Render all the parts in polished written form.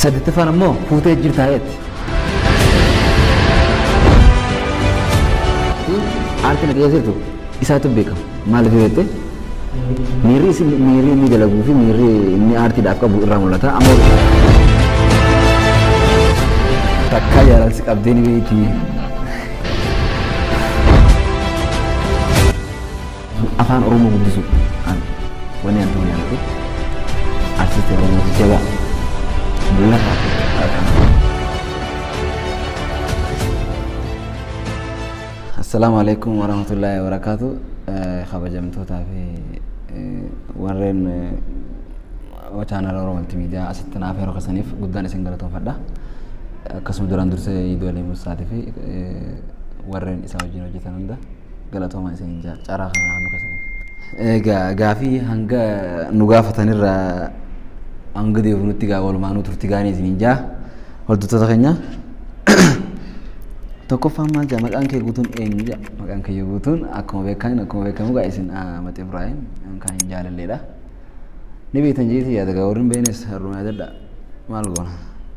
saddeettaffaan ammoo fuutee jirtaayetti. Aartiin agarsiistu isaatu beekama. Maaliif yoo jette miirri inni dalaguu fi miirri inni aartiidhaaf qabu irraa mul'ata. Ammoo takkaa jaalalsi qabdee ni beekti. Afaan Oromoo guddisu wanni antuu jaalatu artisti Oromoo jabaa bu'uura Assalamu alaikum warahmatullahi wabarakatuh. Kabajamtootaa fi warreen channel Oromoo Multimedia asitti naaf yeroo keessaniif guddaan isin galatoomfadha. Akkasuma duraan dursee idolee Musaatii fi warreen isaa wajjin hojjetan hunda galatoomaa isin carraa kana naannoo keessaniif. Gaafii hanga nu gaafatanirraa hanga deebinutti walumaanuu turtii gaanii isin jaa hordoftoota keenya. Tokkoffaan maal jaa maqaan kee guutuun eenyu jaa maqaan kee guutuun akkuma beekamu gaa isin Ahmad Ibrahim kan jaalalleedha. Ni beektan jeetii yaada gaa warreen beenes har'uma yaadadha maal goona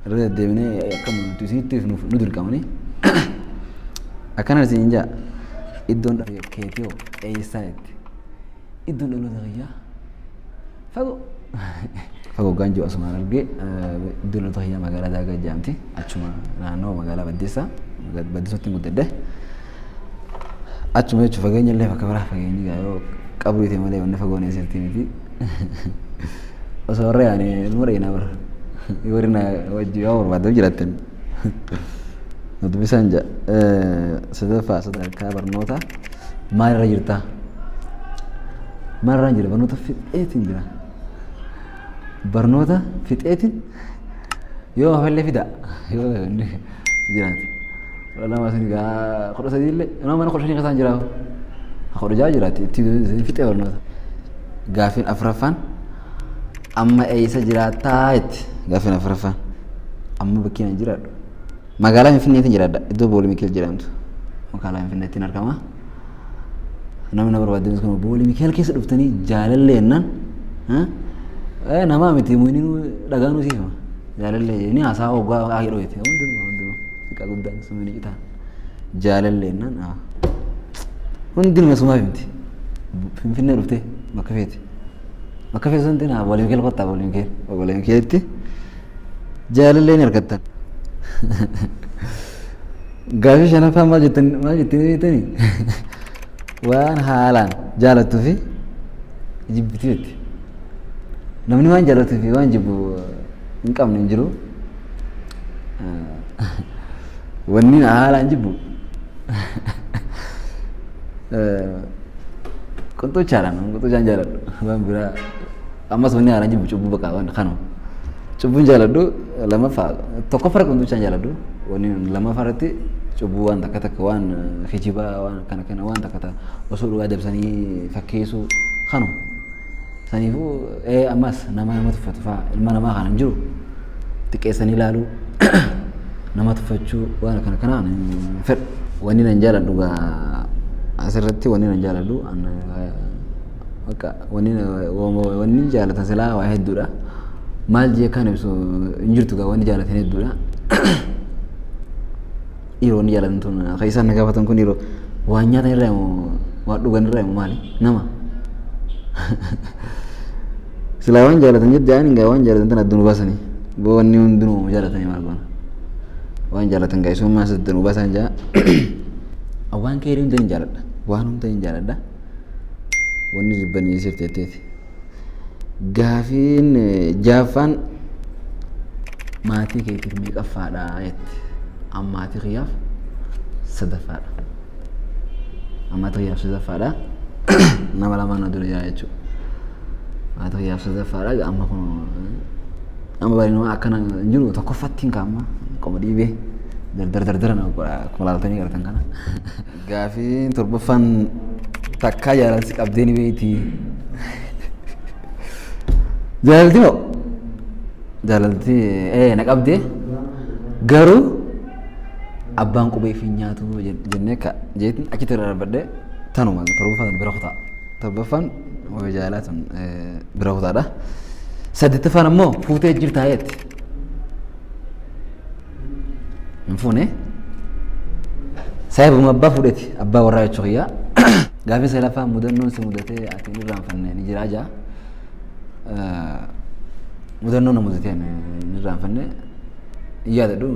irra deddeebinee akkam nuti isinitti nu dirqamani akkana isin jaa iddoon keetiyoo eessaatti iddoon dhaloota kiyyaa fagoo gaanjoo asumaan argee iddoon dhaloota kiyyaa magaalaa Daagaa jedhamti achuma naannoo magaalaa Baddeessatti guddadhe achuma jechuun fageenya illee bakka biraa fageenyi gaa yoo qabriite malee wanni fagoon eessatti miti osoo warra yaani ilmoo dhayinaa bara yoo rina wajji yoo barbaadde jiraattan nuti bisaan jaa sadaffaa sadarkaa barnoota maalirra jirtaa maalirra jira barnoota fixeetiin jira barnoota fixeetiin yoo hafallee fida yoo jiraati lama sini gaa kudha sadii illee nama mana kudha shanii kasaan jiraa kudha jaha jiraati itti fixee barnoota gaafiin afuraffaan amma eessa jiraataa itti gaafiin afuraffaan amma bakkeen hin jiraadhu magaalaa Finfinneetiin jiraadha iddoo Boolii Mikeel jedhamtu magaalaa Finfinneettiin argama namni barbaaddan kun Boolii Mikeel keessa dhuftanii jaalalleennaan namaa miti muuniin dhagaanuu siifama jaalallee ni haasaa hoggaa haa hidhooti hundinuu siqa guddaan sumini citaa jaalalleennaan hundinuu sumaaf miti Finfinnee dhuftee bakka feeti santiin Boolii Mikeel kottaa Boolii Mikeelitti jaalallee ni argattan. Gaafii shanaffaa maal jettanii beektanii waan haalaan jaalattuu fi jibbitii jetti. Namni waan jaalattuu fi waan jibbu hin qabne hin jiru. Wanni haalaan jibbu qunxuuchaan jaaladhu waan biraa ammas wanni haalaan jibbu cubbuu baqa waan kanuma. Cubbuun jaaladhu lamaffaa tokkoffaa qunxuuchaan jaaladhu wanni lamaffaa irratti cubbuu waan takka waan kijibaa waan kana waan takka osoo dhugaa dabsanii fakkeessuu kanu saniifuu ammas nama tuffatu fa'aa ilma namaa kana hin jiru xiqqeessanii ilaaluu nama tuffachuu waan kanaan fedhu wanni nan jaaladhu asirratti wanni nan jaaladhu wanni jaalatan silaa waa hedduudha. Maal jee kan ibsu injirtu gaa wanni jaalatan hedduudha. Yeroo wanni jaalatan tun akka isaan na gaafatan kun yeroo waan nyaatan irraa immoo waan dhugan irraa immoo maali nama silaa waan jaalatan jeddaan gaa waan jaalatan tan addunuu baasanii boo wanni hundinuu jaalatanii maal goona waan jaalatan gaa isummaa addunuu baasan jaa waan kee hunda hin jaaladha waan hunda hin jaaladha wanni jibbanii siif teetteeti. Gaafiin jaaffaan maatii keetiif meeqaffaadha jetti maatii kiyyaaf sadaffaadha maatii kiyyaaf sadaffaadha nama lamaan na dura jira jechuudha maatii kiyyaaf sadaffaadha amma kun amma bareedinuma akkana hin jiru tokkoffattiin kaa'amma qoma dhiibee dardara akkuma laaltanii gartan kana. Gaafiin torbaffaan takkaa jaalalsi qabdee ni beekti. Jaalalti moo jaalalti na qabdee garuu abbaan qubee fi nyaatu jennee jeetiin achitti irra darbadhee tanuma torbaffaan bira kutaa torbaffaan jaalatun bira kutaadha. Saddeettaffaan ammoo fuutee jirtaa jetti hin fuune saayibuma abbaa fudhate abbaa warraa jechuu kiyyaa gaafii salaffaa mudannoon si mudatee ati hin irraanfanne ni jiraa jaa mudannoon na mudatee hin irraanfanne yaadadhu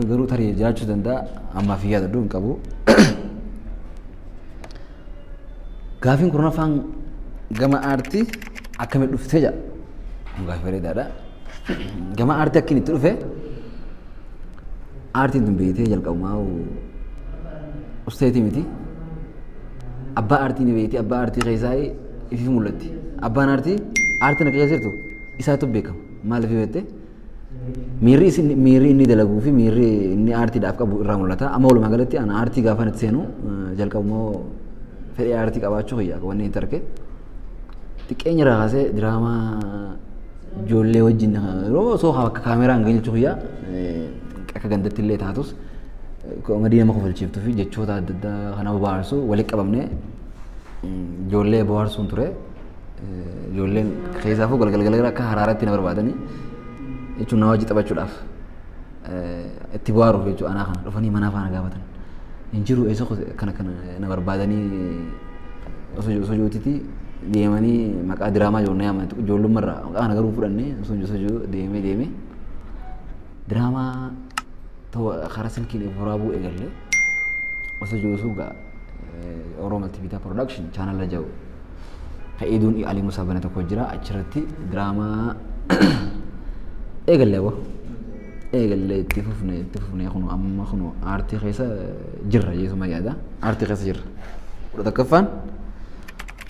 garuu tarii jiraachuu danda'a ammaaf yaadadhu hin qabu. Gaafiin kurnaffaan gama aartii akkamitti dhuftee jaa gaafii bareedaadha. Gama aartii akkin itti dhufe aartiin tun beeytee jalqabumaa usteetii miti. Abbaa aartii ni beeytee abbaa aartii keessaa ifi mul'atti. Abbaan aartii aartiin akka keessa jirtu isaatu beekama. Maaliif beektee? Miirri inni dalaguu fi miirri inni aartiidhaaf qabu irraa mul'ata. Amma walumaa galatti ana aartii gaafan itti seenu jalqabumoo fedhii aartii qabaachuu kiyyaa wanni itti arge. Xiqqeenya irraa kaasee diraamaa ijoollee wajjin yeroo osoo akka kaameraan galchuu kiyyaa akka gandatti illee taatus koomedii nama kofalchiiftuu fi jechoota adda addaa kana bohaarsu walitti qabamnee ijoollee bohaarsuun ture. Ijoolleen keessaafuu galgala akka haraaratti na barbaadanii jechuun nama wajji taphachuudhaaf itti bohaaruuf jechuudha anaa kana dhufanii manaa faana gaafatan. Hin jiru eessa kana na barbaadanii osoo jiruutti deemanii maqaa diraamaa ijoollee yaaman ijoollummaarraa maqaa kana garuu fudhannee osoo jiru deemee diraamaa ta'u karaa silkiin waraabuu eegalle osoo jiru suugaa Oromoo Multimedia Production chaanala jiru Fa'iiduun Alii Musaa bana tokko jira achirratti diraamaa eegalle itti fufnee kunu amma kunu aartii keessa jirra jeesuma yaada aartii keessa jirra. Kudha takkaffaan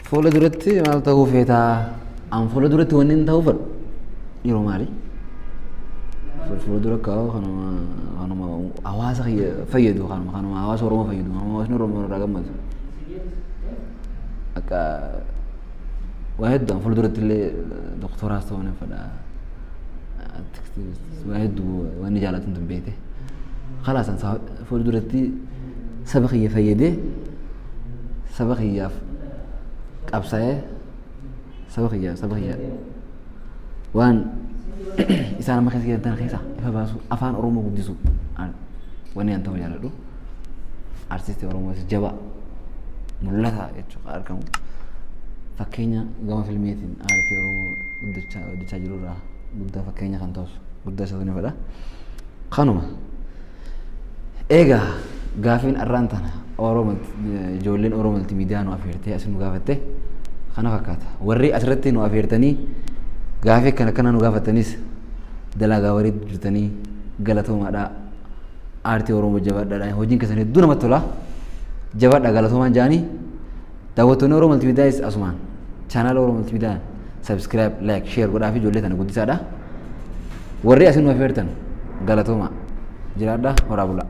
fuula duratti maal ta'uu feetaa an fuula duratti wanni hin ta'uu fedhu yeroo maali? Fuula dura kaa'u kanuma hawaasa fayyadu kanuma hawaasa Oromoo fayyadu kanuma hawaasni Oromoo irraa gammadu. Akka waa hedduu an fuula duratti illee doktooraas ta'uu ni fedha. Waa hedduu wanni jaalatan tun beekte. Khalaasan fuula duratti saba kiyya fayyadee saba kiyyaaf qabsaa'ee saba kiyyaa waan isaan amma keessa jedhan keessa ifa baasu afaan Oromoo guddisu wanni an ta'uu jaaladhu artistii Oromoo jabaa mul'ata jechuudha argamu fakkeenya gama filmeetiin aartii Oromoo guddachaa jirurraa guddaa fakkeenya kan ta'us guddaa isa ni fedha. Kanuma eegaa gaafiin arraan tana ijoolleen Oromoo Multimedia nu affeertee as nu gaafatte kana fakkaata. Warri asirratti nu affeertanii gaafii kana nu gaafattanis dalagaa warii jirtanii galatoomaadhaa aartii Oromoo jabaadhaadhaan hojiin keessan hedduu namatti tola jabaadhaa galatoomaan jaanii daawwattoonni Oromoo Multimedia asumaan chaanaala Oromoo Multimedia subscribe like share godhaa fi ijoollee tana guddisaadha. Warri asin nu affeertan galatoomaa jiraadhaa horaa bulaa.